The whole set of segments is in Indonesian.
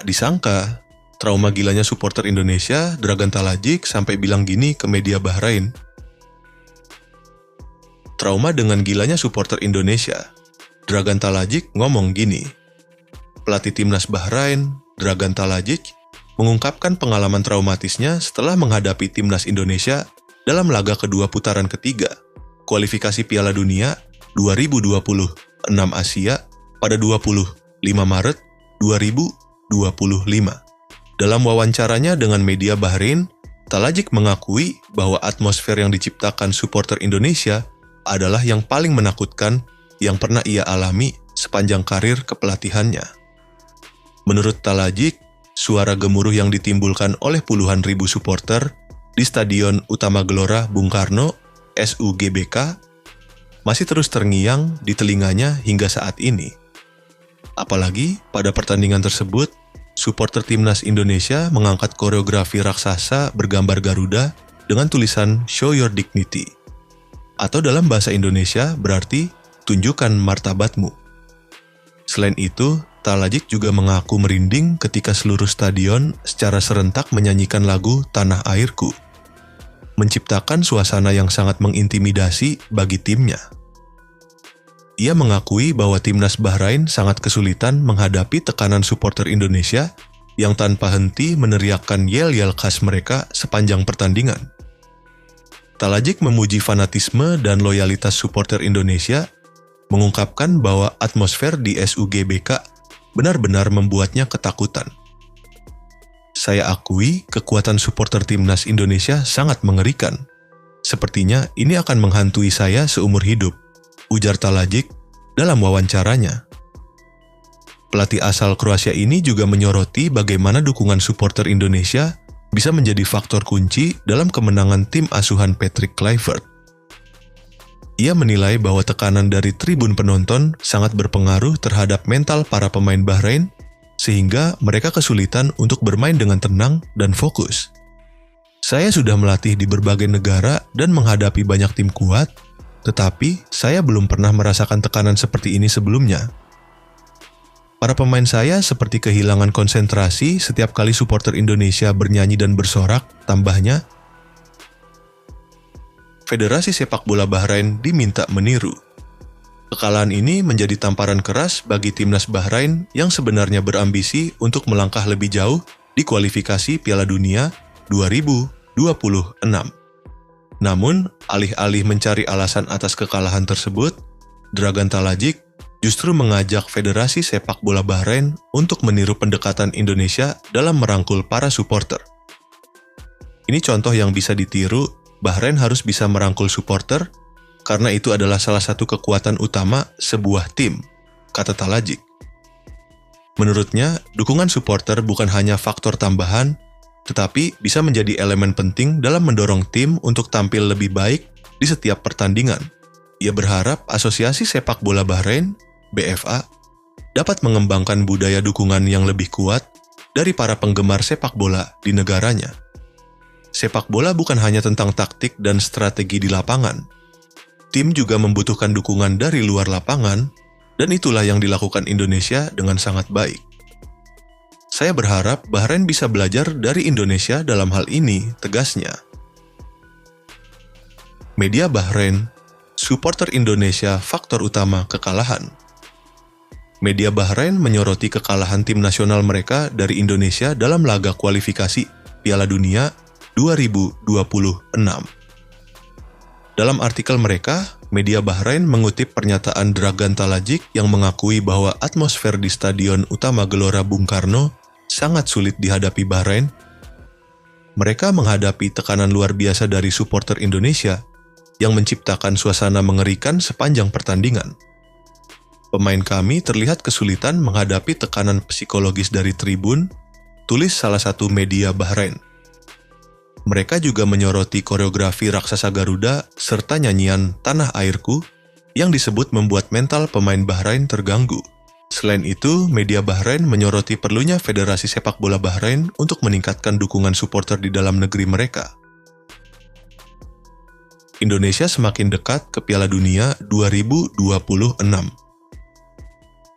Tak disangka, trauma gilanya supporter Indonesia, Dragan Talajic, sampai bilang gini ke media Bahrain. Trauma dengan gilanya supporter Indonesia, Dragan Talajic ngomong gini. Pelatih timnas Bahrain, Dragan Talajic, mengungkapkan pengalaman traumatisnya setelah menghadapi timnas Indonesia dalam laga kedua putaran ketiga, kualifikasi Piala Dunia 2026 Asia pada 25 Maret 2025. Dalam wawancaranya dengan media Bahrain, Talajic mengakui bahwa atmosfer yang diciptakan supporter Indonesia adalah yang paling menakutkan yang pernah ia alami sepanjang karir kepelatihannya. Menurut Talajic, suara gemuruh yang ditimbulkan oleh puluhan ribu supporter di Stadion Utama Gelora Bung Karno, SUGBK, masih terus terngiang di telinganya hingga saat ini. Apalagi pada pertandingan tersebut, supporter timnas Indonesia mengangkat koreografi raksasa bergambar Garuda dengan tulisan "Show Your Dignity", atau dalam bahasa Indonesia berarti "tunjukkan martabatmu". Selain itu, Talajic juga mengaku merinding ketika seluruh stadion secara serentak menyanyikan lagu "Tanah Airku", menciptakan suasana yang sangat mengintimidasi bagi timnya. Ia mengakui bahwa timnas Bahrain sangat kesulitan menghadapi tekanan supporter Indonesia yang tanpa henti meneriakkan yel-yel khas mereka sepanjang pertandingan. Talajic memuji fanatisme dan loyalitas supporter Indonesia, mengungkapkan bahwa atmosfer di SUGBK benar-benar membuatnya ketakutan. Saya akui kekuatan supporter timnas Indonesia sangat mengerikan. Sepertinya ini akan menghantui saya seumur hidup, ujar Talajic dalam wawancaranya. Pelatih asal Kroasia ini juga menyoroti bagaimana dukungan supporter Indonesia bisa menjadi faktor kunci dalam kemenangan tim asuhan Patrick Kluivert. Ia menilai bahwa tekanan dari tribun penonton sangat berpengaruh terhadap mental para pemain Bahrain, sehingga mereka kesulitan untuk bermain dengan tenang dan fokus. Saya sudah melatih di berbagai negara dan menghadapi banyak tim kuat, tetapi saya belum pernah merasakan tekanan seperti ini sebelumnya. Para pemain saya seperti kehilangan konsentrasi setiap kali supporter Indonesia bernyanyi dan bersorak, tambahnya. Federasi Sepak Bola Bahrain diminta meniru. Kekalahan ini menjadi tamparan keras bagi timnas Bahrain yang sebenarnya berambisi untuk melangkah lebih jauh di kualifikasi Piala Dunia 2026. Namun, alih-alih mencari alasan atas kekalahan tersebut, Dragan Talajic justru mengajak Federasi Sepak Bola Bahrain untuk meniru pendekatan Indonesia dalam merangkul para supporter. Ini contoh yang bisa ditiru. Bahrain harus bisa merangkul supporter, karena itu adalah salah satu kekuatan utama sebuah tim, kata Talajic. Menurutnya, dukungan supporter bukan hanya faktor tambahan, tetapi bisa menjadi elemen penting dalam mendorong tim untuk tampil lebih baik di setiap pertandingan. Ia berharap Asosiasi Sepak Bola Bahrain, BFA, dapat mengembangkan budaya dukungan yang lebih kuat dari para penggemar sepak bola di negaranya. Sepak bola bukan hanya tentang taktik dan strategi di lapangan. Tim juga membutuhkan dukungan dari luar lapangan, dan itulah yang dilakukan Indonesia dengan sangat baik. Saya berharap Bahrain bisa belajar dari Indonesia dalam hal ini, tegasnya. Media Bahrain, supporter Indonesia faktor utama kekalahan. Media Bahrain menyoroti kekalahan tim nasional mereka dari Indonesia dalam laga kualifikasi Piala Dunia 2026. Dalam artikel mereka, media Bahrain mengutip pernyataan Dragan Talajic yang mengakui bahwa atmosfer di Stadion Utama Gelora Bung Karno sangat sulit dihadapi Bahrain. Mereka menghadapi tekanan luar biasa dari supporter Indonesia yang menciptakan suasana mengerikan sepanjang pertandingan. Pemain kami terlihat kesulitan menghadapi tekanan psikologis dari tribun, tulis salah satu media Bahrain. Mereka juga menyoroti koreografi raksasa Garuda serta nyanyian Tanah Airku yang disebut membuat mental pemain Bahrain terganggu. Selain itu, media Bahrain menyoroti perlunya Federasi Sepak Bola Bahrain untuk meningkatkan dukungan supporter di dalam negeri mereka. Indonesia semakin dekat ke Piala Dunia 2026.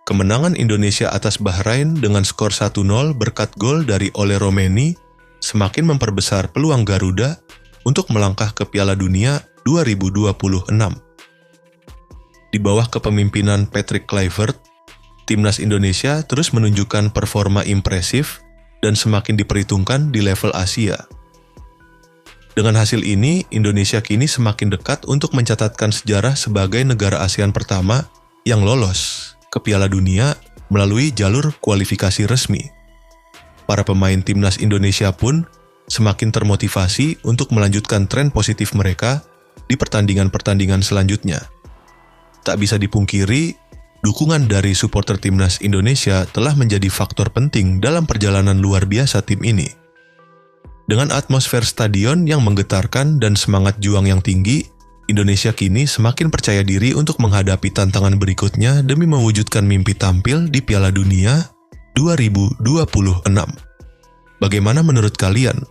Kemenangan Indonesia atas Bahrain dengan skor 1-0 berkat gol dari Ole Romeni semakin memperbesar peluang Garuda untuk melangkah ke Piala Dunia 2026. Di bawah kepemimpinan Patrick Kluivert, timnas Indonesia terus menunjukkan performa impresif dan semakin diperhitungkan di level Asia. Dengan hasil ini, Indonesia kini semakin dekat untuk mencatatkan sejarah sebagai negara ASEAN pertama yang lolos ke Piala Dunia melalui jalur kualifikasi resmi. Para pemain timnas Indonesia pun semakin termotivasi untuk melanjutkan tren positif mereka di pertandingan-pertandingan selanjutnya. Tak bisa dipungkiri, dukungan dari supporter timnas Indonesia telah menjadi faktor penting dalam perjalanan luar biasa tim ini. Dengan atmosfer stadion yang menggetarkan dan semangat juang yang tinggi, Indonesia kini semakin percaya diri untuk menghadapi tantangan berikutnya demi mewujudkan mimpi tampil di Piala Dunia 2026. Bagaimana menurut kalian?